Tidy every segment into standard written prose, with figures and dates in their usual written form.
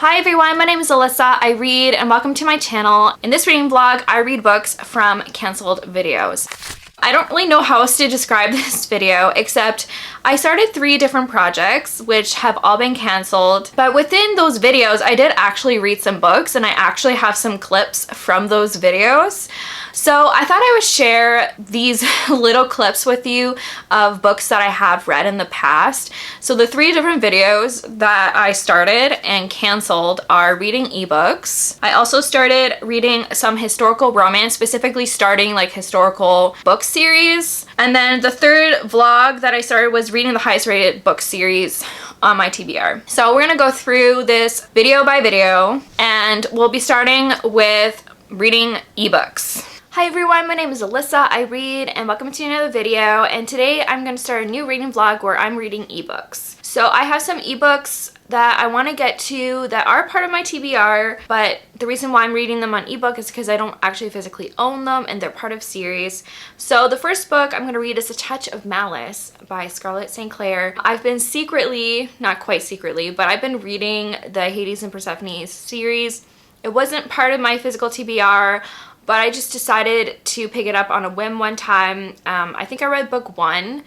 Hi everyone, my name is Alyssa. I read and welcome to my channel. In this reading vlog, I read books from canceled videos. I don't really know how else to describe this video except I started 3 different projects which have all been canceled, but within those videos I did actually read some books and I actually have some clips from those videos. So I thought I would share these little clips with you of books that I have read in the past. So the 3 different videos that I started and canceled are reading ebooks. I also started reading some historical romance, specifically starting like historical book series. And then the 3rd vlog that I started was reading the highest rated book series on my TBR. So we're gonna go through this video by video and we'll be starting with reading ebooks. Hi everyone, my name is Alyssa. I read and welcome to another video, and today I'm going to start a new reading vlog where I'm reading ebooks. So I have some ebooks that I want to get to that are part of my TBR, but the reason why I'm reading them on ebook is because I don't actually physically own them and they're part of series. So the first book I'm going to read is A Touch of Malice by Scarlett St. Clair. I've been secretly, not quite secretly, but I've been reading the Hades and Persephone series. It wasn't part of my physical TBR, but I just decided to pick it up on a whim one time. I think I read book 1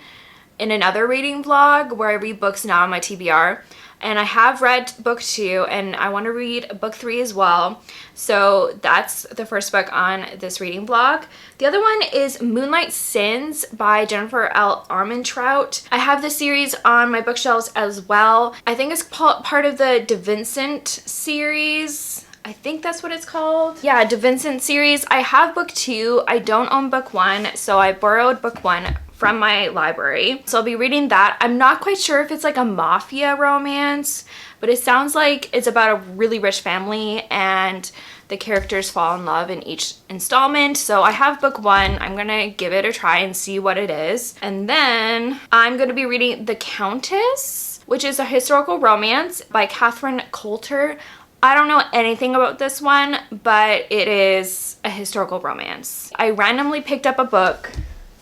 in another reading vlog where I read books now on my TBR. And I have read book 2 and I want to read book 3 as well. So that's the first book on this reading vlog. The other one is Moonlight Sins by Jennifer L. Armentrout. I have this series on my bookshelves as well. I think it's part of the De Vincent series. I think that's what it's called. Yeah, De Vincent series. I have book 2. I don't own book 1, so I borrowed book 1 from my library. So I'll be reading that. I'm not quite sure if it's like a mafia romance, but it sounds like it's about a really rich family and the characters fall in love in each installment. So I have book 1. I'm gonna give it a try and see what it is. And then I'm gonna be reading The Countess, which is a historical romance by COULTER. I don't know anything about this one, but it is a historical romance. I randomly picked up a book.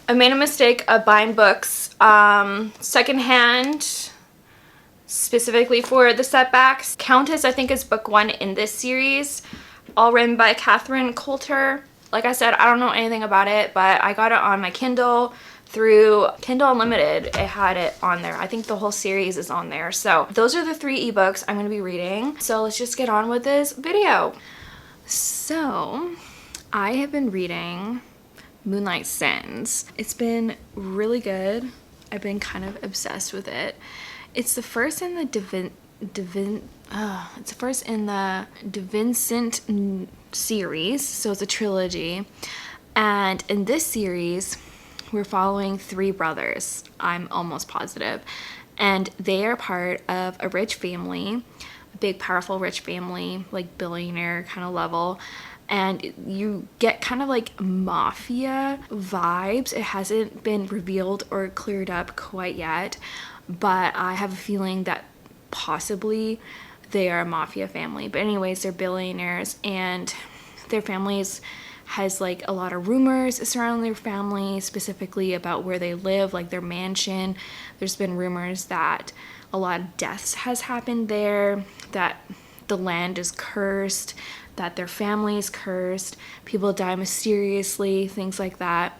I made a mistake of buying books secondhand, specifically for the setbacks. Countess, I think, is book 1 in this series, all written by COULTER. Like I said, I don't know anything about it, but I got it on my Kindle through Kindle Unlimited. It had it on there. I think the whole series is on there. So those are the 3 ebooks I'm going to be reading. So let's just get on with this video. So I have been reading Moonlight Sins. It's been really good. I've been kind of obsessed with it. It's the first in the De Vincent series, so it's a trilogy. And in this series, we're following 3 brothers, I'm almost positive, and they are part of a rich family, a big powerful rich family, like billionaire kind of level, and you get kind of like mafia vibes. It hasn't been revealed or cleared up quite yet, but I have a feeling that possibly they are a mafia family. But anyways, they're billionaires and their families has like a lot of rumors surrounding their family, specifically about where they live, like their mansion. There's been rumors that a lot of deaths has happened there, that the land is cursed, that their family is cursed, people die mysteriously, things like that.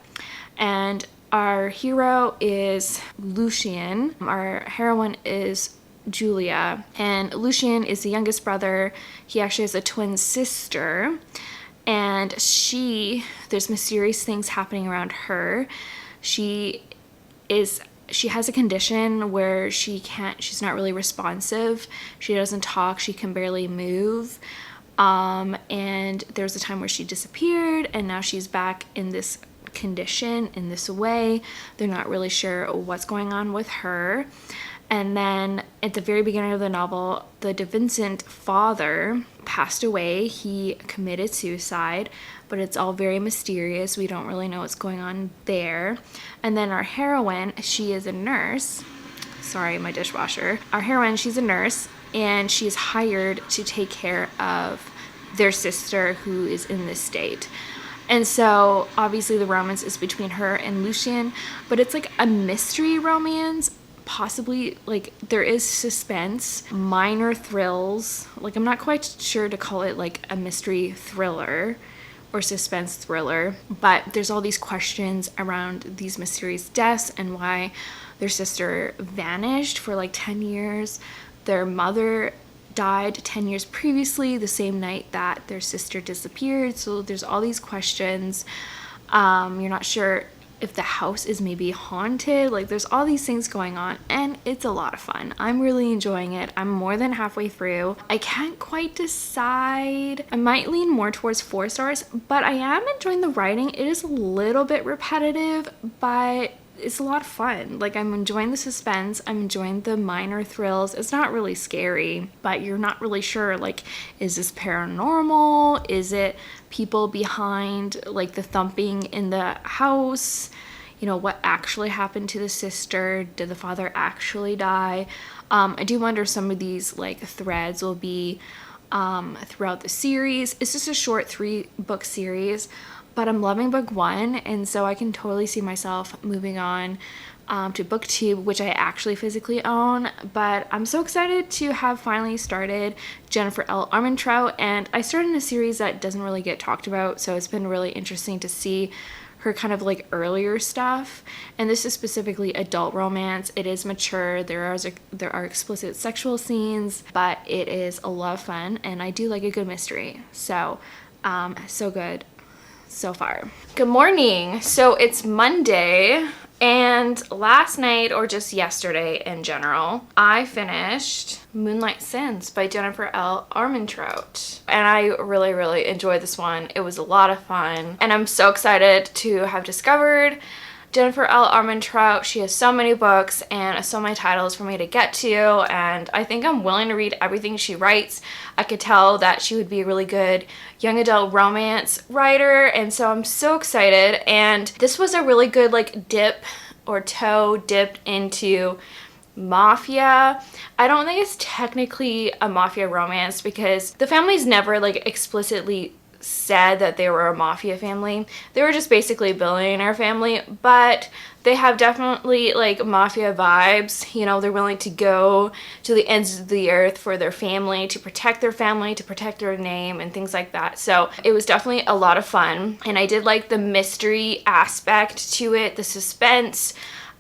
And our hero is Lucien. Our heroine is Julia, and Lucien is the youngest brother. He actually has a twin sister. And there's mysterious things happening around her. She has a condition where she's not really responsive. She doesn't talk, she can barely move. And there's a time where she disappeared and now she's back in this condition, in this way. They're not really sure what's going on with her. And then at the very beginning of the novel, the De Vincent father passed away. He committed suicide, but it's all very mysterious. We don't really know what's going on there. And then our heroine, she is a nurse. Sorry, my dishwasher. Our heroine, she's a nurse, and she's hired to take care of their sister who is in this state. And so obviously the romance is between her and Lucien, but it's like a mystery romance, possibly, like, there is suspense, minor thrills. Like, I'm not quite sure to call it like a mystery thriller or suspense thriller, but there's all these questions around these mysterious deaths and why their sister vanished for like 10 years. Their mother died 10 years previously, the same night that their sister disappeared. So there's all these questions. You're not sure if the house is maybe haunted. Like, there's all these things going on, and it's a lot of fun. I'm really enjoying it. I'm more than halfway through. I can't quite decide. I might lean more towards 4 stars, but I am enjoying the writing. It is a little bit repetitive, but it's a lot of fun. Like, I'm enjoying the suspense. I'm enjoying the minor thrills. It's not really scary, but you're not really sure, like, is this paranormal? Is it people behind, like, the thumping in the house? You know, what actually happened to the sister? Did the father actually die? I do wonder if some of these, like, threads will be throughout the series. It's just a short 3-book series, but I'm loving book 1, and so I can totally see myself moving on to book 2, which I actually physically own. But I'm so excited to have finally started Jennifer L. Armentrout, and I started in a series that doesn't really get talked about, so it's been really interesting to see her kind of like earlier stuff. And this is specifically adult romance. It is mature. There are explicit sexual scenes, but it is a lot of fun, and I do like a good mystery. So so good so far. Good morning. So it's Monday, and last night, or just yesterday in general, I finished Moonlight Sins by Jennifer L. Armentrout, and I really enjoyed this one. It was a lot of fun, and I'm so excited to have discovered Jennifer L. Armentrout. She has so many books and so many titles for me to get to, and I think I'm willing to read everything she writes. I could tell that she would be a really good young adult romance writer, and so I'm so excited. And this was a really good, like, toe dipped into mafia. I don't think it's technically a mafia romance because the family's never, like, explicitly said that they were a mafia family. They were just basically a billionaire family, but they have definitely, like, mafia vibes. You know, they're willing to go to the ends of the earth for their family, to protect their name and things like that. So it was definitely a lot of fun, and I did like the mystery aspect to it, the suspense.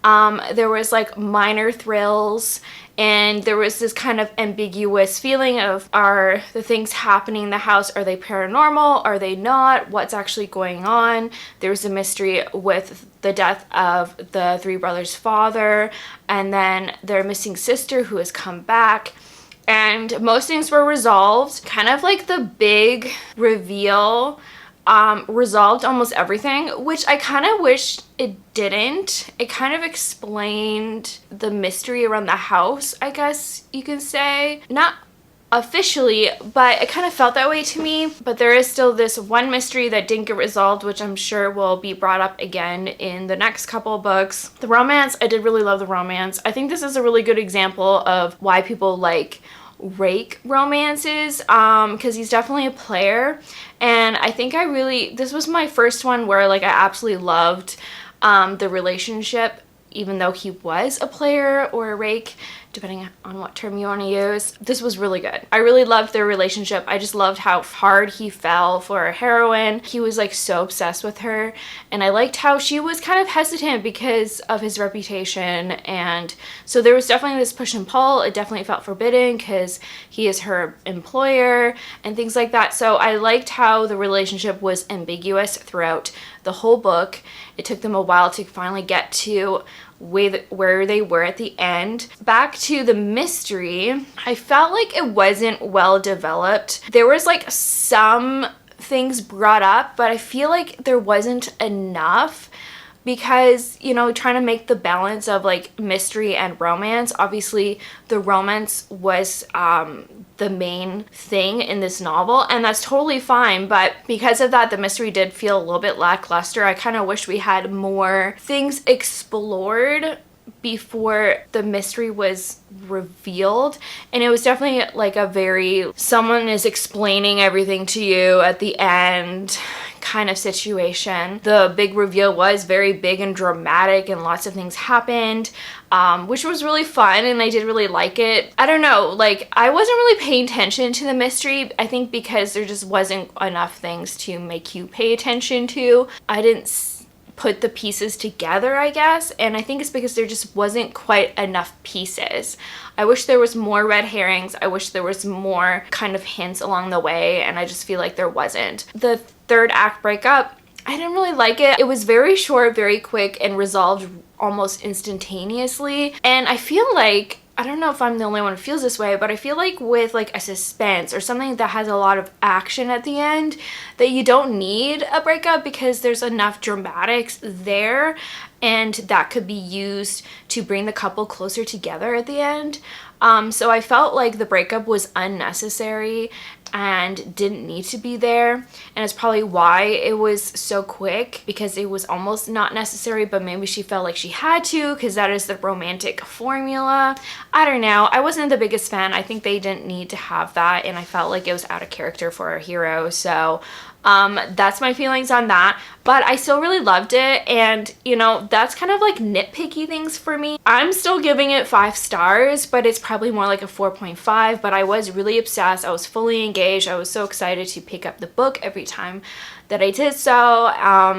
There was, like, minor thrills, and there was this kind of ambiguous feeling of, are the things happening in the house, are they paranormal? Are they not? What's actually going on? There was a mystery with the death of the 3 brothers' father, and then their missing sister who has come back. And most things were resolved. Kind of like the big reveal resolved almost everything, which I kind of wish it didn't. It kind of explained the mystery around the house, I guess you can say. Not officially, but it kind of felt that way to me. But there is still this one mystery that didn't get resolved, which I'm sure will be brought up again in the next couple of books. The romance, I did really love the romance. I think this is a really good example of why people like rake romances, because he's definitely a player, and I think this was my first one where, like, I absolutely loved the relationship, even though he was a player or a rake, depending on what term you want to use. This was really good. I really loved their relationship. I just loved how hard he fell for a heroine. He was, like, so obsessed with her, and I liked how she was kind of hesitant because of his reputation, and so there was definitely this push and pull. It definitely felt forbidden because he is her employer and things like that. So I liked how the relationship was ambiguous throughout the whole book. It took them a while to finally get to where they were at the end. Back to the mystery, I felt like it wasn't well developed. There was, like, some things brought up, but I feel like there wasn't enough because, you know, trying to make the balance of, like, mystery and romance. Obviously the romance was the main thing in this novel, and that's totally fine, but because of that, the mystery did feel a little bit lackluster. I kind of wish we had more things explored before the mystery was revealed, and it was definitely like a very someone is explaining everything to you at the end kind of situation. The big reveal was very big and dramatic, and lots of things happened, which was really fun, and I did really like it. I don't know, like I wasn't really paying attention to the mystery, I think because there just wasn't enough things to make you pay attention to. I didn't put the pieces together, I guess, and I think it's because there just wasn't quite enough pieces. I wish there was more red herrings. I wish there was more kind of hints along the way, and I just feel like there wasn't. The third act breakup, I didn't really like it. It was very short, very quick, and resolved almost instantaneously, and I feel like, I don't know if I'm the only one who feels this way, but I feel like with like a suspense or something that has a lot of action at the end, that you don't need a breakup because there's enough dramatics there, and that could be used to bring the couple closer together at the end. So I felt like the breakup was unnecessary and didn't need to be there, and it's probably why it was so quick, because it was almost not necessary, but maybe she felt like she had to because that is the romantic formula. I don't know. I wasn't the biggest fan. I think they didn't need to have that, and I felt like it was out of character for a hero. So that's my feelings on that, but I still really loved it, and you know, that's kind of like nitpicky things for me. I'm still giving it 5 stars, but it's probably more like a 4.5, but I was really obsessed. I was fully engaged. I was so excited to pick up the book every time that I did so.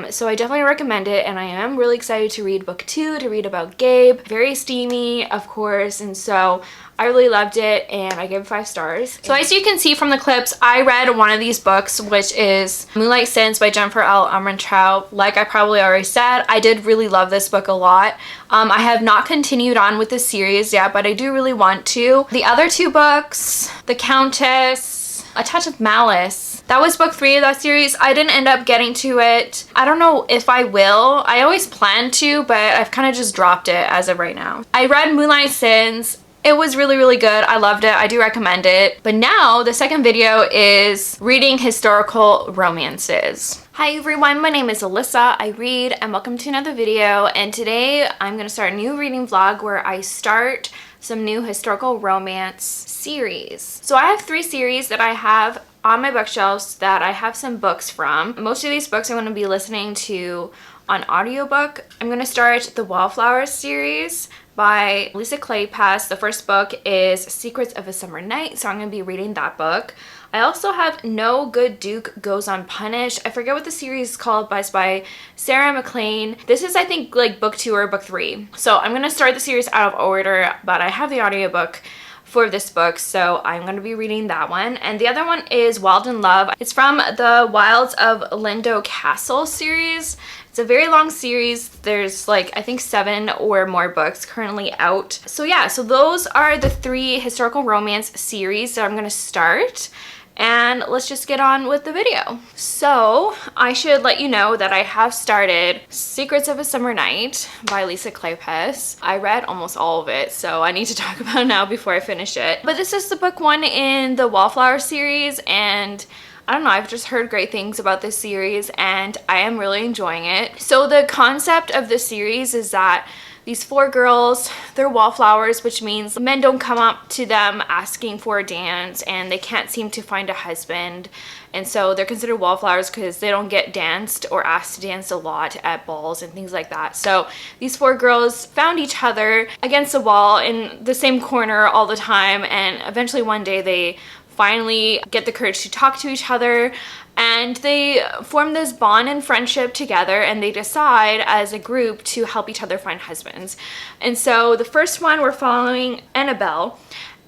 So I definitely recommend it, and I am really excited to read book 2, to read about Gabe. Very steamy, of course, and so I really loved it, and I gave it 5 stars. So as you can see from the clips, I read one of these books, which is Moonlight Sins by Jennifer L. Armentrout. Like I probably already said, I did really love this book a lot. I have not continued on with the series yet, but I do really want to. The other 2 books, The Countess, A Touch of Malice, that was book 3 of that series. I didn't end up getting to it. I don't know if I will. I always plan to, but I've kind of just dropped it as of right now. I read Moonlight Sins. It was really, really good. I loved it. I do recommend it. But now the second video is reading historical romances. Hi everyone, my name is Alyssa. I read, and welcome to another video. And today I'm going to start a new reading vlog where I start some new historical romance series. So I have 3 series that I have on my bookshelves that I have some books from. Most of these books I'm going to be listening to on audiobook. I'm going to start the Wallflowers series by Lisa Kleypas. The first book is Secrets of a Summer Night, so I'm going to be reading that book. I also have No Good Duke Goes Unpunished. I forget what the series is called, but it's by Sarah MacLean. This is, I think, like book 2 or book 3. So I'm going to start the series out of order, but I have the audiobook for this book, so I'm going to be reading that one. And the other one is Wild in Love. It's from the Wilds of Lindo Castle series. It's a very long series. There's like, I think 7 or more books currently out. So yeah, so those are the 3 historical romance series that I'm going to start. And let's just get on with the video. So I should let you know that I have started Secrets of a Summer Night by Lisa Kleypas. I read almost all of it, so I need to talk about it now before I finish it. But this is the book 1 in the Wallflower series, and I don't know, I've just heard great things about this series and I am really enjoying it. So the concept of this series is that these 4 girls, they're wallflowers, which means men don't come up to them asking for a dance, and they can't seem to find a husband. And so they're considered wallflowers because they don't get danced or asked to dance a lot at balls and things like that. So these 4 girls found each other against a wall in the same corner all the time, and eventually one day they finally get the courage to talk to each other, and they form this bond and friendship together, and they decide as a group to help each other find husbands. And so the first one, we're following Annabelle,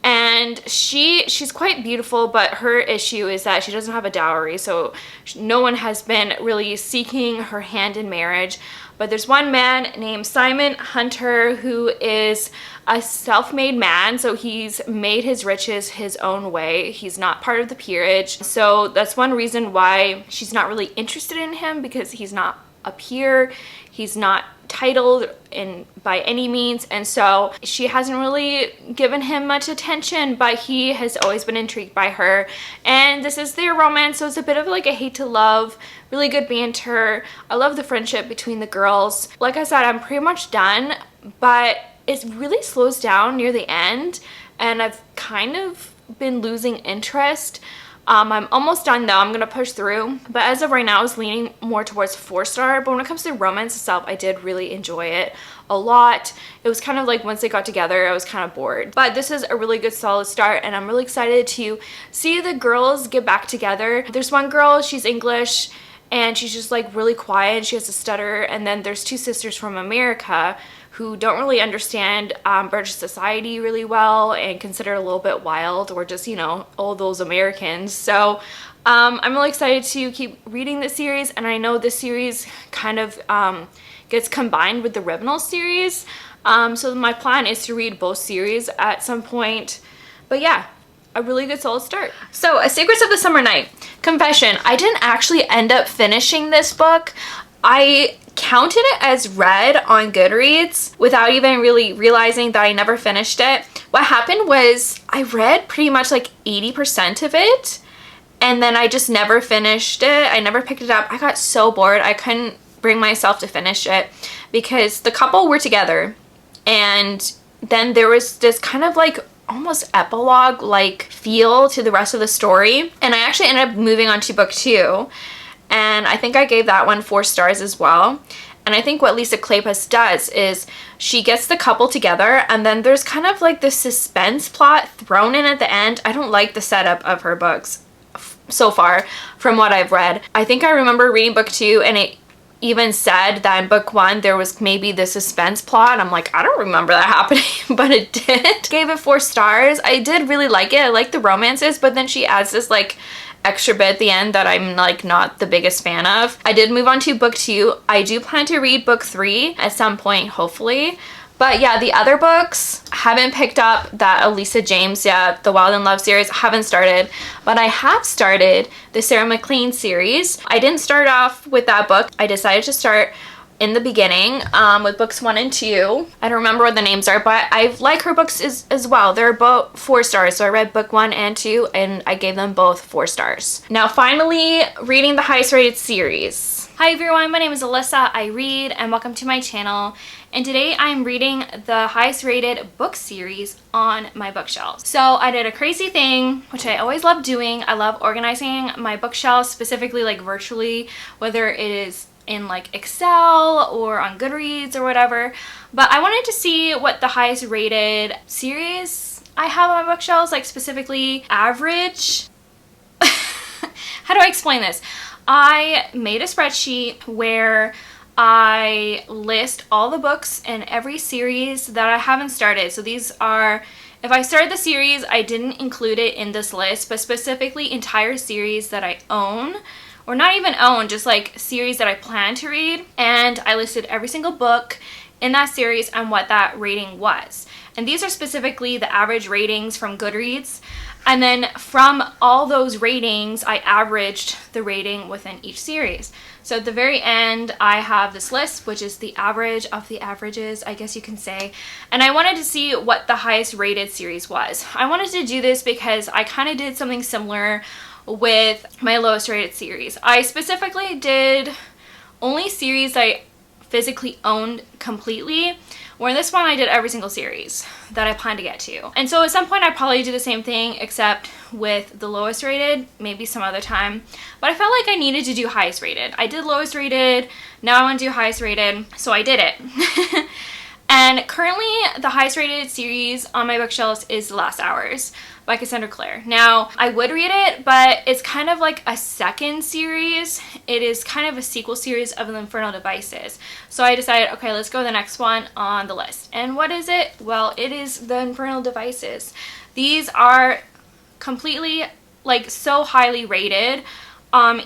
and she's quite beautiful, but her issue is that she doesn't have a dowry, so no one has been really seeking her hand in marriage. But there's one man named Simon Hunter who is a self-made man, so he's made his riches his own way. He's not part of the peerage, so that's one reason why she's not really interested in him, because he's not a peer, he's not titled in by any means, and so she hasn't really given him much attention, but he has always been intrigued by her. And this is their romance, so it's a bit of like a hate to love, really good banter. I love the friendship between the girls. Like I said, I'm pretty much done, but it really slows down near the end, and I've kind of been losing interest. I'm almost done though. I'm gonna push through, but as of right now I was leaning more towards 4-star. But when it comes to romance itself, I did really enjoy it a lot. It was kind of like once they got together I was kind of bored, but this is a really good solid start, and I'm really excited to see the girls get back together. There's one girl, she's English and she's just like really quiet, she has a stutter, and then there's two sisters from America who don't really understand British society really well and consider it a little bit wild, or just, you know, all those Americans. So I'm really excited to keep reading this series, and I know this series kind of gets combined with the Rivenal series. So my plan is to read both series at some point. But yeah, a really good solid start. So, A Secrets of the Summer Night. Confession, I didn't actually end up finishing this book. I counted it as read on Goodreads without even really realizing that I never finished it. What happened was I read pretty much like 80% of it, and then I just never finished it. I never picked it up. I got so bored. I couldn't bring myself to finish it because the couple were together, and then there was this kind of like almost epilogue like feel to the rest of the story, and I actually ended up moving on to book 2, and I think I gave that one 4 stars as well. And I think what Lisa Kleypas does is she gets the couple together, and then there's kind of like this suspense plot thrown in at the end. I don't like the setup of her books so far from what I've read. I think I remember reading book 2 and it even said that in book 1 there was maybe the suspense plot. I'm like, I don't remember that happening, but it did. Gave it 4 stars. I did really like it. I like the romances, but then she adds this like extra bit at the end that I'm like not the biggest fan of. I did move on to book 2. I do plan to read book 3 at some point, hopefully. But yeah, the other books, haven't picked up that Elisa James yet, the Wild in Love series, haven't started, but I have started the Sarah McLean series. I didn't start off with that book. I decided to start in the beginning with books 1 and 2. I don't remember what the names are, but I like her books as well. They're both 4 stars, so I read book 1 and 2 and I gave them both 4 stars. Now finally, reading the highest rated series. Hi everyone, my name is Alyssa, I read, and welcome to my channel. And today I'm reading the highest rated book series on my bookshelves. So I did a crazy thing, which I always love doing. I love organizing my bookshelves, specifically like virtually, whether it is in like Excel or on Goodreads or whatever. But I wanted to see what the highest rated series I have on my bookshelves, like specifically average. How do I explain this? I made a spreadsheet where I list all the books in every series that I haven't started. So these are, if I started the series, I didn't include it in this list, but specifically entire series that I own, or not even own, just like series that I plan to read. And I listed every single book in that series and what that rating was. And these are specifically the average ratings from Goodreads. And then from all those ratings, I averaged the rating within each series. So at the very end, I have this list, which is the average of the averages, I guess you can say. And I wanted to see what the highest rated series was. I wanted to do this because I kind of did something similar with my lowest rated series. I specifically did only series I physically owned completely, where in this one I did every single series that I plan to get to. And so at some point I probably do the same thing, except with the lowest rated, maybe some other time. But I felt like I needed to do highest rated. I did lowest rated, now I want to do highest rated, so I did it. And currently the highest rated series on my bookshelves is The Last Hours by Cassandra Clare. Now, I would read it, but it's kind of like a second series. It is kind of a sequel series of The Infernal Devices. So I decided, okay, let's go to the next one on the list. And what is it? Well, it is The Infernal Devices. These are completely, like, so highly rated.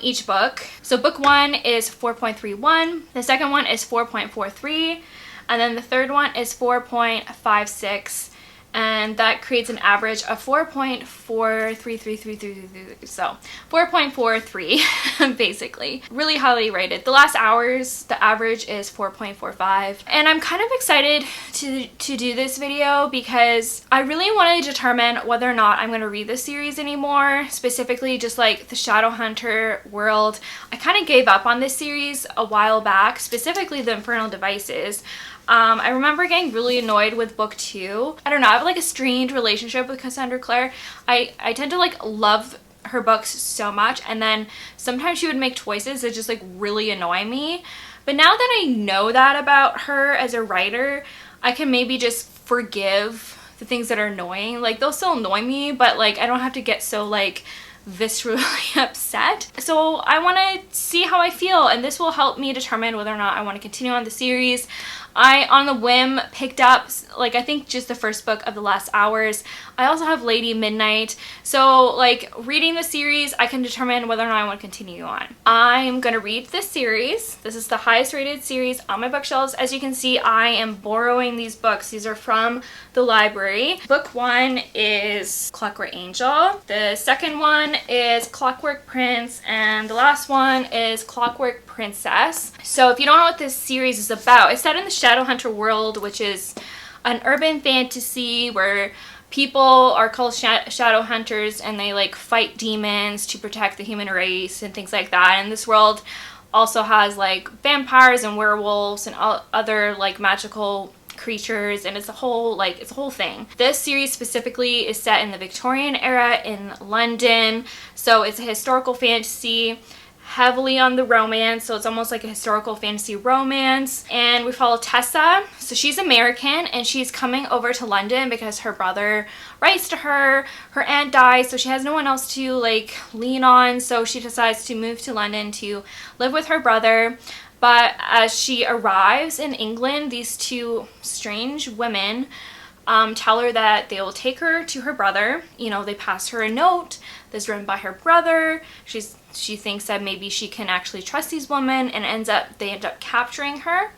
Each book. So book 1 is 4.31, the second one is 4.43, and then the third one is 4.56, and that creates an average of 4.43333, so 4.43 basically. Really highly rated. The Last Hours, the average is 4.45, and I'm kind of excited to do this video because I really want to determine whether or not I'm going to read this series anymore, specifically just like the Shadowhunter world. I kind of gave up on this series a while back, specifically The Infernal Devices. I remember getting really annoyed with book 2. I don't know, I have like a strange relationship with Cassandra Clare. I tend to like love her books so much, and then sometimes she would make choices that just like really annoy me. But now that I know that about her as a writer, I can maybe just forgive the things that are annoying. Like, they'll still annoy me, but like I don't have to get so like viscerally upset. So I want to see how I feel, and this will help me determine whether or not I want to continue on the series. I, on the whim, picked up, like, I think just the first book of The Last Hours. I also have Lady Midnight. So, like, reading the series, I can determine whether or not I want to continue on. I'm going to read this series. This is the highest rated series on my bookshelves. As you can see, I am borrowing these books. These are from the library. Book 1 is Clockwork Angel. The second one is Clockwork Prince. And the last one is Clockwork Princess. So if you don't know what this series is about, it's set in the Shadowhunter world, which is an urban fantasy where people are called Shadowhunters, and they like fight demons to protect the human race and things like that. And this world also has like vampires and werewolves and other like magical creatures, and it's a whole thing. This series specifically is set in the Victorian era in London, so it's a historical fantasy, heavily on the romance, so it's almost like a historical fantasy romance. And we follow Tessa. So she's American, and she's coming over to London because her brother writes to her. Her aunt dies, so she has no one else to like lean on, so she decides to move to London to live with her brother. But as she arrives in England, these two strange women tell her that they will take her to her brother. You know, they pass her a note that's written by her brother. She thinks that maybe she can actually trust these women, and they end up capturing her,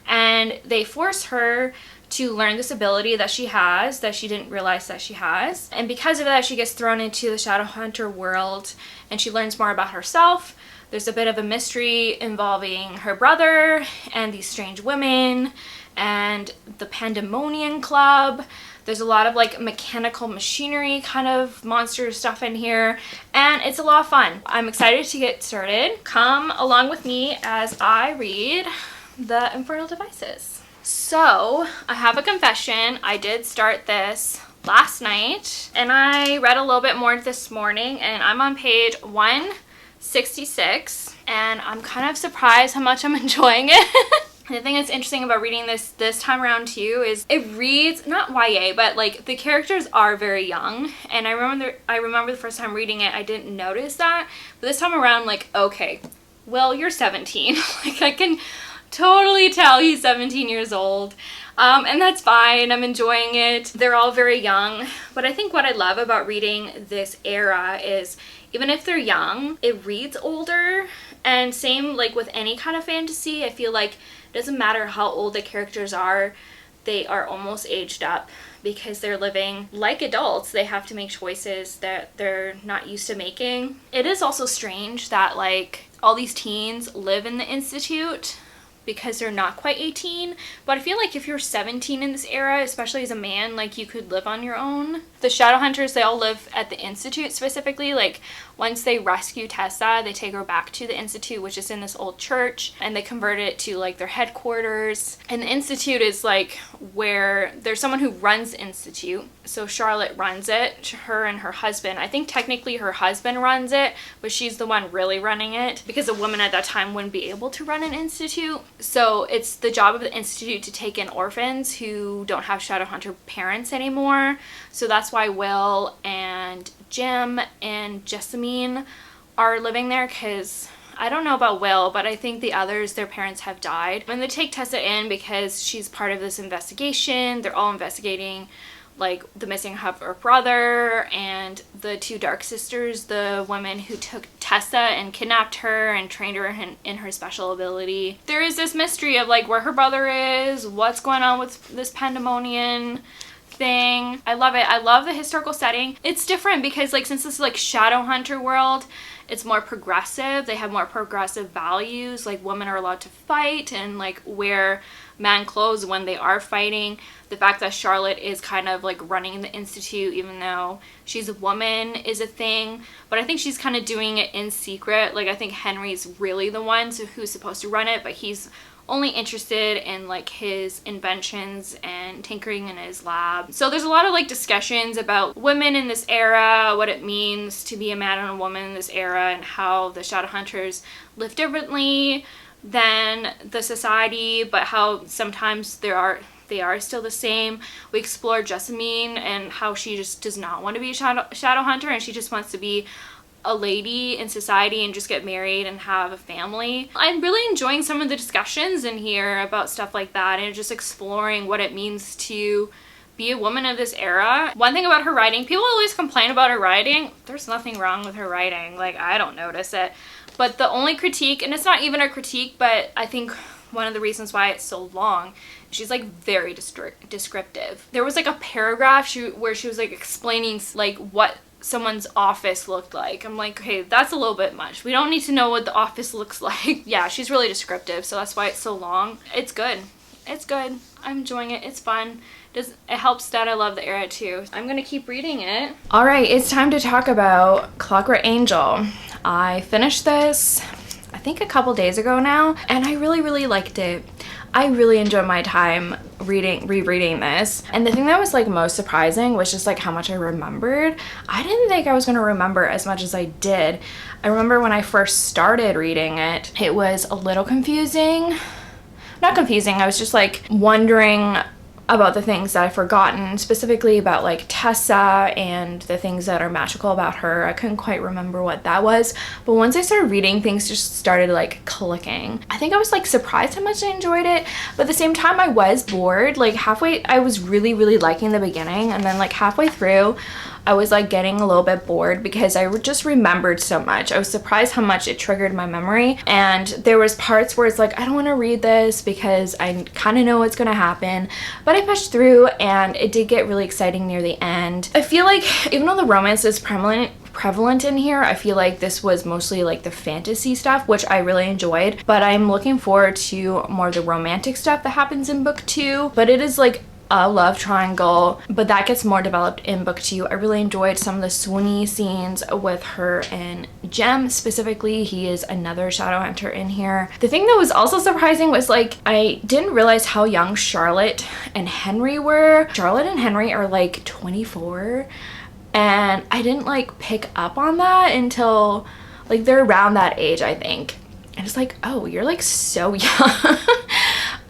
and they force her to learn this ability that she has, that she didn't realize that she has. And because of that, she gets thrown into the Shadowhunter world, and she learns more about herself. There's a bit of a mystery involving her brother and these strange women and the Pandemonium Club. There's a lot of like mechanical machinery kind of monster stuff in here, and it's a lot of fun. I'm excited to get started. Come along with me as I read The Infernal Devices. So I have a confession. I did start this last night, and I read a little bit more this morning, and I'm on page 166, and I'm kind of surprised how much I'm enjoying it. The thing that's interesting about reading this time around too is it reads, not YA, but like the characters are very young. And I remember the first time reading it, I didn't notice that. But this time around, like, okay, well, you're 17. Like, I can totally tell he's 17 years old. And that's fine. I'm enjoying it. They're all very young. But I think what I love about reading this era is even if they're young, it reads older. And same like with any kind of fantasy, I feel like it doesn't matter how old the characters are, they are almost aged up because they're living like adults. They have to make choices that they're not used to making. It is also strange that like all these teens live in the Institute because they're not quite 18, but I feel like if you're 17 in this era, especially as a man, like you could live on your own. The Shadowhunters, they all live at the Institute specifically. Like once they rescue Tessa, they take her back to the Institute, which is in this old church, and they convert it to like their headquarters. And the Institute is like where there's someone who runs the Institute. So Charlotte runs it, her and her husband. I think technically her husband runs it, but she's the one really running it because a woman at that time wouldn't be able to run an institute. So it's the job of the Institute to take in orphans who don't have Shadowhunter parents anymore. So that's why Will and Jim and Jessamine are living there, because I don't know about Will, but I think the others, their parents have died. And they take Tessa in because she's part of this investigation. They're all investigating like the missing of her brother and the two Dark Sisters, the women who took Tessa and kidnapped her and trained her in her special ability. There is this mystery of like where her brother is, what's going on with this Pandemonium thing. I love it. I love the historical setting. It's different because like since this is like Shadowhunter world, it's more progressive. They have more progressive values, like women are allowed to fight and like wear man clothes when they are fighting. The fact that Charlotte is kind of like running the Institute, even though she's a woman, is a thing. But I think she's kind of doing it in secret. Like I think Henry's really the one who's supposed to run it, but he's only interested in like his inventions and tinkering in his lab. So there's a lot of like discussions about women in this era, what it means to be a man and a woman in this era, and how the Shadowhunters live differently than the society, but how sometimes they are still the same. We explore Jessamine and how she just does not want to be a shadow hunter, and she just wants to be a lady in society and just get married and have a family. I'm really enjoying some of the discussions in here about stuff like that, and just exploring what it means to be a woman of this era. One thing about her writing, people always complain about her writing. There's nothing wrong with her writing. Like, I don't notice it. But the only critique, and it's not even a critique, but I think one of the reasons why it's so long, she's like very descriptive. There was like a paragraph where she was like explaining like what someone's office looked like. I'm like, okay, that's a little bit much. We don't need to know what the office looks like. Yeah, she's really descriptive, so that's why it's so long. It's good. It's good. I'm enjoying it. It's fun. It helps that I love the era too. I'm gonna keep reading it. All right, it's time to talk about Clockwork Angel. I finished this, I think a couple days ago now, and I really liked it. I really enjoyed my time rereading this. And the thing that was like most surprising was just like how much I remembered. I didn't think I was gonna remember as much as I did. I remember when I first started reading it, it was a little confusing. Not confusing, I was just like wondering about the things that I've forgotten, specifically about like Tessa and the things that are magical about her. I couldn't quite remember what that was, but once I started reading, things just started like clicking. I think I was like surprised how much I enjoyed it, but at the same time I was bored. Like halfway, I was really liking the beginning, and then like halfway through I was like getting a little bit bored because I just remembered so much. I was surprised how much it triggered my memory, and there was parts where it's like, I don't want to read this because I kind of know what's going to happen, but I pushed through and it did get really exciting near the end. I feel like even though the romance is prevalent in here, I feel like this was mostly like the fantasy stuff, which I really enjoyed, but I'm looking forward to more of the romantic stuff that happens in book 2. But it is like a love triangle, but that gets more developed in book 2. I really enjoyed some of the swoony scenes with her and Jem. Specifically, he is another shadow hunter in here. The thing that was also surprising was like, I didn't realize how young Charlotte and Henry were. Charlotte and Henry are like 24, and I didn't like pick up on that until like they're around that age, I think. And it's like, oh, you're like so young.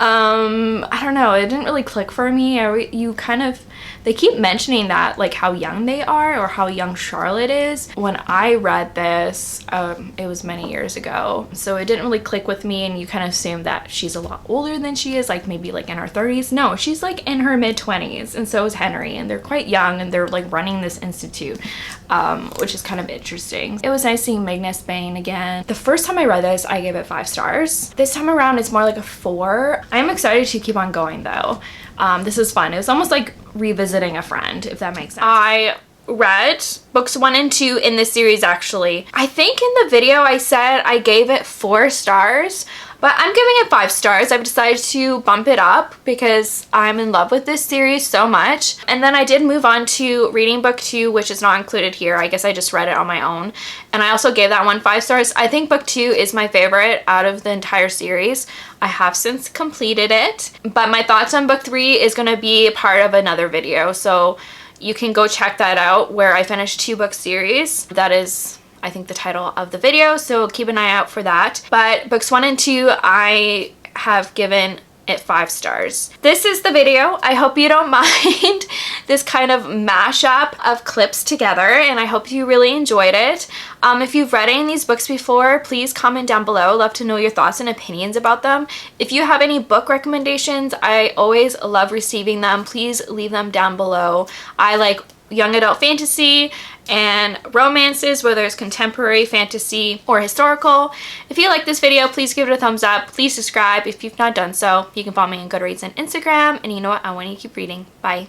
I don't know, it didn't really click for me. They keep mentioning that, like how young they are or how young Charlotte is. When I read this, it was many years ago, so it didn't really click with me, and you kind of assume that she's a lot older than she is, like maybe like in her 30s. No, she's like in her mid-20s, and so is Henry, and they're quite young, and they're like running this institute, which is kind of interesting. It was nice seeing Magnus Bane again. The first time I read this, I gave it 5 stars. This time around, it's more like a 4. I'm excited to keep on going though. This is fun. It was almost like revisiting a friend, if that makes sense. I read books 1 and 2 in this series actually. I think in the video I said I gave it 4 stars, but I'm giving it 5 stars. I've decided to bump it up because I'm in love with this series so much. And then I did move on to reading book 2, which is not included here. I guess I just read it on my own. And I also gave that one 5 stars. I think book 2 is my favorite out of the entire series. I have since completed it, but my thoughts on book 3 is going to be part of another video. So you can go check that out where I finished 2 book series. That is, I think, the title of the video, so keep an eye out for that. But books 1 and 2, I have given it 5 stars. This is the video. I hope you don't mind this kind of mashup of clips together, and I hope you really enjoyed it. If you've read any of these books before, please comment down below. Love to know your thoughts and opinions about them. If you have any book recommendations, I always love receiving them. Please leave them down below. I like young adult fantasy and romances, whether it's contemporary fantasy or historical. If you like this video, please give it a thumbs up. Please subscribe if you've not done so. You can follow me on Goodreads and Instagram. And you know what? I want you to keep reading. Bye.